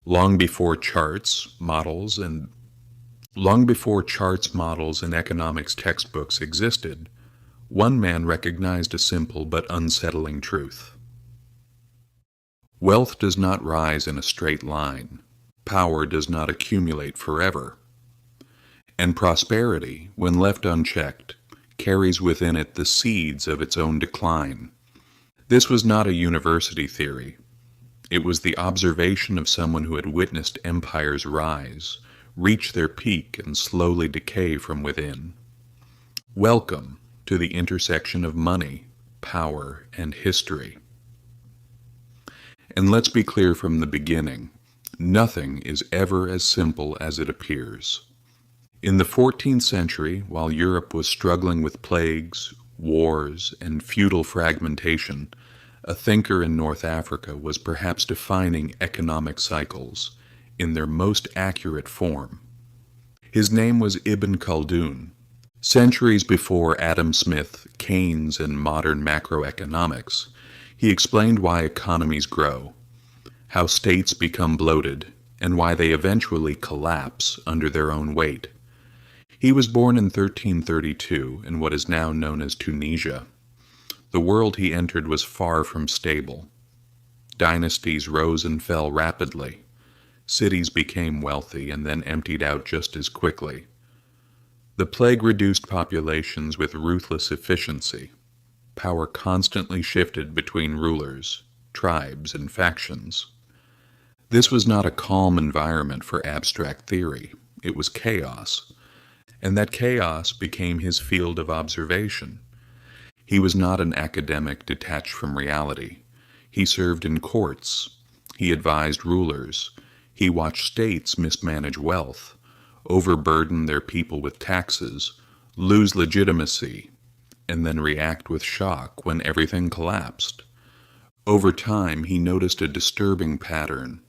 Long before charts, models, and long before charts, models, and economics textbooks existed, one man recognized a simple but unsettling truth. Wealth does not rise in a straight line. Power does not accumulate forever. And prosperity, when left unchecked, carries within it the seeds of its own decline. This was not a university theory. It was the observation of someone who had witnessed empires rise, reach their peak, and slowly decay from within. Welcome to the intersection of money, power, and history. And let's be clear from the beginning, nothing is ever as simple as it appears. In the 14th century, while Europe was struggling with plagues, wars, and feudal fragmentation, a thinker in North Africa was perhaps defining economic cycles in their most accurate form. His name was Ibn Khaldun. Centuries before Adam Smith, Keynes, and modern macroeconomics, he explained why economies grow, how states become bloated, and why they eventually collapse under their own weight. He was born in 1332 in what is now known as Tunisia. The world he entered was far from stable. Dynasties rose and fell rapidly. Cities became wealthy and then emptied out just as quickly. The plague reduced populations with ruthless efficiency. Power constantly shifted between rulers, tribes, and factions. This was not a calm environment for abstract theory. It was chaos. And that chaos became his field of observation. He was not an academic detached from reality. He served in courts. He advised rulers. He watched states mismanage wealth, overburden their people with taxes, lose legitimacy, and then react with shock when everything collapsed. Over time, he noticed a disturbing pattern.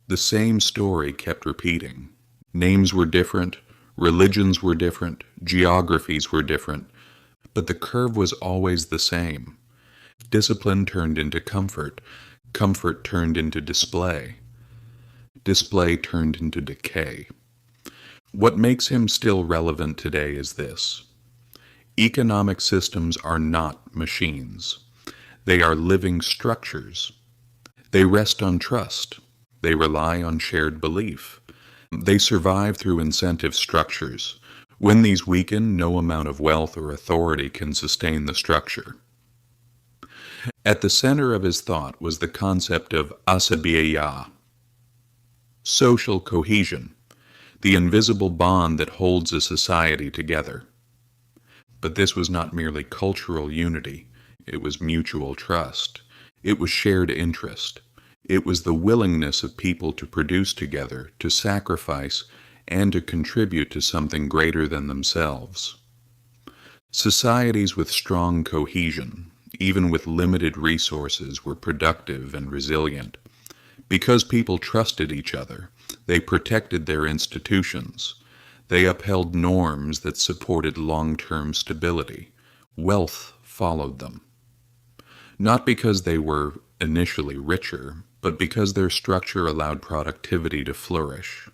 The same story kept repeating. Names were different, religions were different, geographies were different, but the curve was always the same. Discipline turned into comfort, comfort turned into display, display turned into decay. What makes him still relevant today is this. Economic systems are not machines. They are living structures. They rest on trust. They rely on shared belief. They survive through incentive structures. When these weaken, no amount of wealth or authority can sustain the structure. At the center of his thought was the concept of asabiyyah, social cohesion, the invisible bond that holds a society together. But this was not merely cultural unity. It was mutual trust. It was shared interest. It was the willingness of people to produce together, to sacrifice, and to contribute to something greater than themselves. Societies with strong cohesion, even with limited resources, were productive and resilient. Because people trusted each other, they protected their institutions. They upheld norms that supported long-term stability. Wealth followed them. Not because they were initially richer, but because their structure allowed productivity to flourish.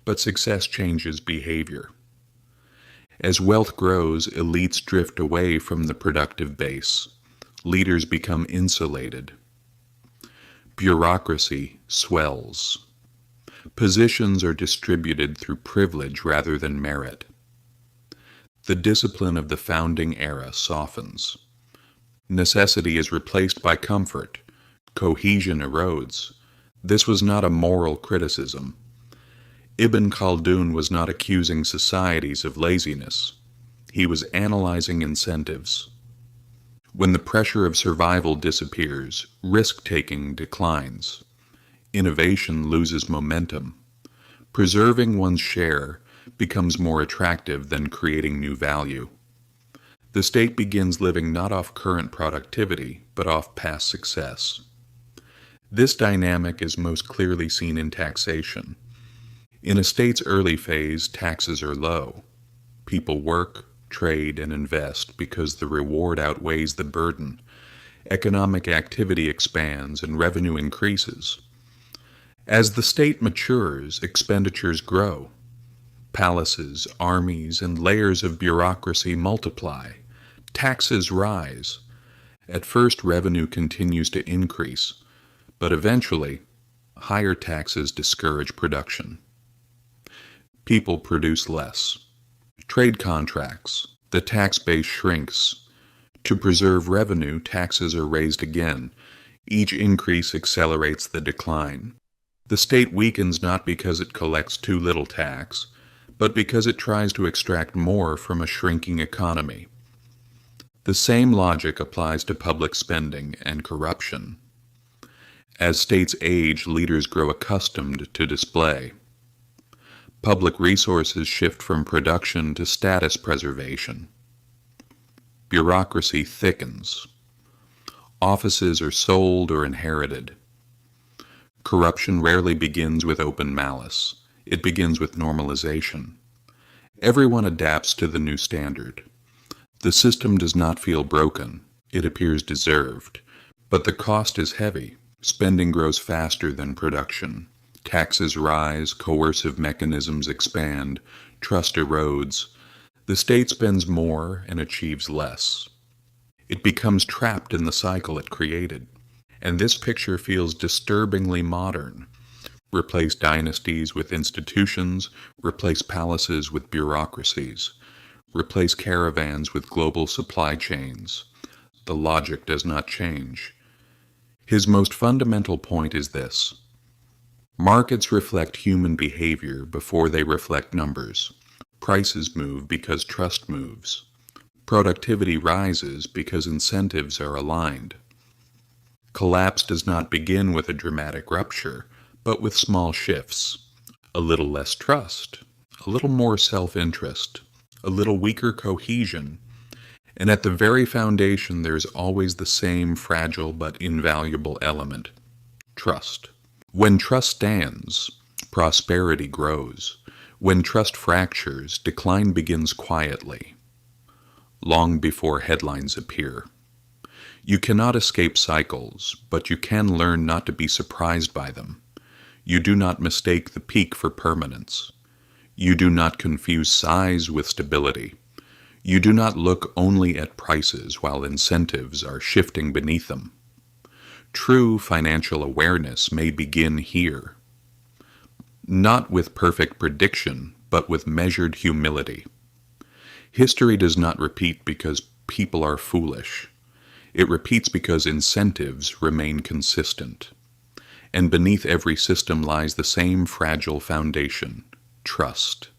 But success changes behavior. As wealth grows, elites drift away from the productive base. Leaders become insulated. Bureaucracy swells. Positions are distributed through privilege rather than merit. The discipline of the founding era softens. Necessity is replaced by comfort. Cohesion erodes. This was not a moral criticism. Ibn Khaldun was not accusing societies of laziness. He was analyzing incentives. When the pressure of survival disappears, risk-taking declines. Innovation loses momentum. Preserving one's share becomes more attractive than creating new value. The state begins living not off current productivity, but off past success. This dynamic is most clearly seen in taxation. In a state's early phase, taxes are low. People work, trade, and invest because the reward outweighs the burden. Economic activity expands and revenue increases. As the state matures, expenditures grow. Palaces, armies, and layers of bureaucracy multiply. Taxes rise. At first, revenue continues to increase, but eventually, higher taxes discourage production. People produce less. Trade contracts. The tax base shrinks. To preserve revenue, taxes are raised again. Each increase accelerates the decline. The state weakens not because it collects too little tax, but because it tries to extract more from a shrinking economy. The same logic applies to public spending and corruption. As states age, leaders grow accustomed to display. Public resources shift from production to status preservation. Bureaucracy thickens. Offices are sold or inherited. Corruption rarely begins with open malice. It begins with normalization. Everyone adapts to the new standard. The system does not feel broken. It appears deserved. But the cost is heavy. Spending grows faster than production. Taxes rise, coercive mechanisms expand, trust erodes. The state spends more and achieves less. It becomes trapped in the cycle it created. And this picture feels disturbingly modern. Replace dynasties with institutions, replace palaces with bureaucracies, replace caravans with global supply chains. The logic does not change. His most fundamental point is this: markets reflect human behavior before they reflect numbers. Prices move because trust moves. Productivity rises because incentives are aligned. Collapse does not begin with a dramatic rupture, but with small shifts. A little less trust, a little more self-interest, a little weaker cohesion, and at the very foundation there's always the same fragile but invaluable element: trust. When trust stands, prosperity grows. When trust fractures, decline begins quietly, long before headlines appear. You cannot escape cycles, but you can learn not to be surprised by them. You do not mistake the peak for permanence. You do not confuse size with stability. You do not look only at prices while incentives are shifting beneath them. True financial awareness may begin here. Not with perfect prediction, but with measured humility. History does not repeat because people are foolish. It repeats because incentives remain consistent. And beneath every system lies the same fragile foundation: trust.